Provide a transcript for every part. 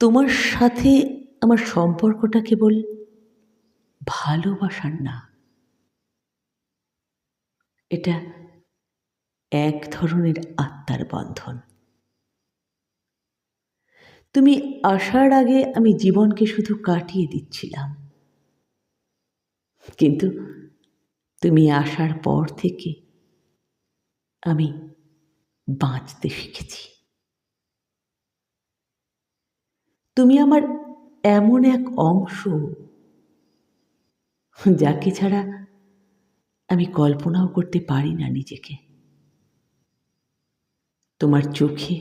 তোমার সাথে আমার সম্পর্কটা কেবল ভালোবাসার না, এটা এক ধরনের আত্মার বন্ধন। তুমি আসার আগে আমি জীবনকে শুধু কাটিয়ে দিচ্ছিলাম, কিন্তু তুমি আসার পর থেকে আমি বাঁচতে শিখেছি। তুমি আমার এমন এক অংশ যাকে ছাড়া আমি কল্পনাও করতে পারি না নিজেকে। তোমার চোখে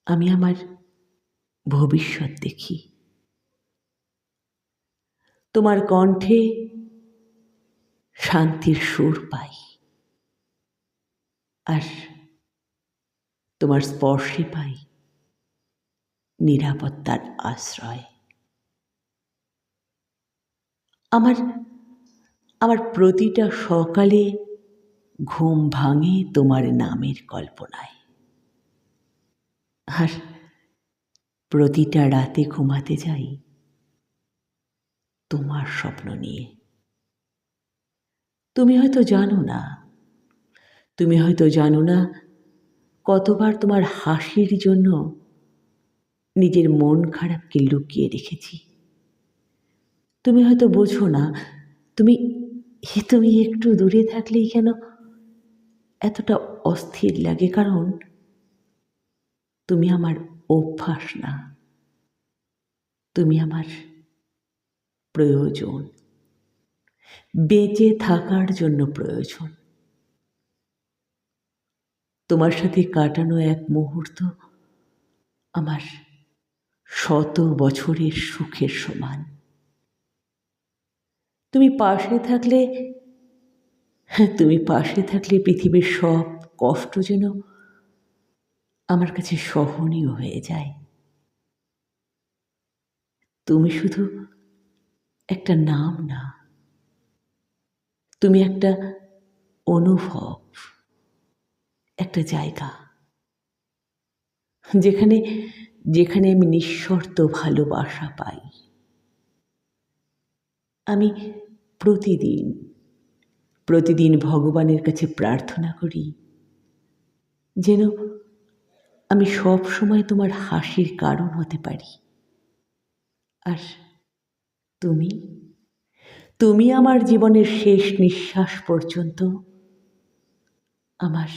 আমি আমার ভবিষ্যৎ দেখি, তোমার কণ্ঠে শান্তির সুর পাই, আর তোমার স্পর্শে পাই নিরাপত্তার আশ্রয়। আমার আমার প্রতিটা সকালে ঘুম ভাঙে তোমার নামের কল্পনায়, আর প্রতিটা রাতে ঘুমাতে যাই তোমার স্বপ্ন নিয়ে। তুমি হয়তো জানো না কতবার তোমার হাসির জন্য নিজের মন খারাপকে লুকিয়ে রেখেছি। তুমি হয়তো বোঝো না, তুমি তুমি একটু দূরে থাকলেই কেন এতটা অস্থির লাগে, কারণ তুমি আমার অভ্যাস না, তুমি আমার প্রয়োজন, বেঁচে থাকার জন্য প্রয়োজন। তোমার সাথে কাটানো এক মুহূর্ত আমার 100 বছরের সুখের সমান। তুমি পাশে থাকলে পৃথিবীর সব কষ্ট যেন আমার কাছে সহনীয় হয়ে যায়। তুমি শুধু একটা নাম না, তুমি একটা অনুভব, একটা জায়গা যেখানে যেখানে আমি নিঃশর্ত ভালোবাসা পাই। আমি প্রতিদিন ভগবানের কাছে প্রার্থনা করি যেন আমি সব সময় তোমার হাসির কারণ হতে পারি, আর তুমি তুমি আমার জীবনের শেষ নিঃশ্বাস পর্যন্ত আমার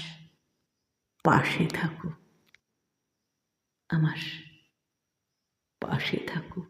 পাশে থাকো, আমার পাশে থাকো।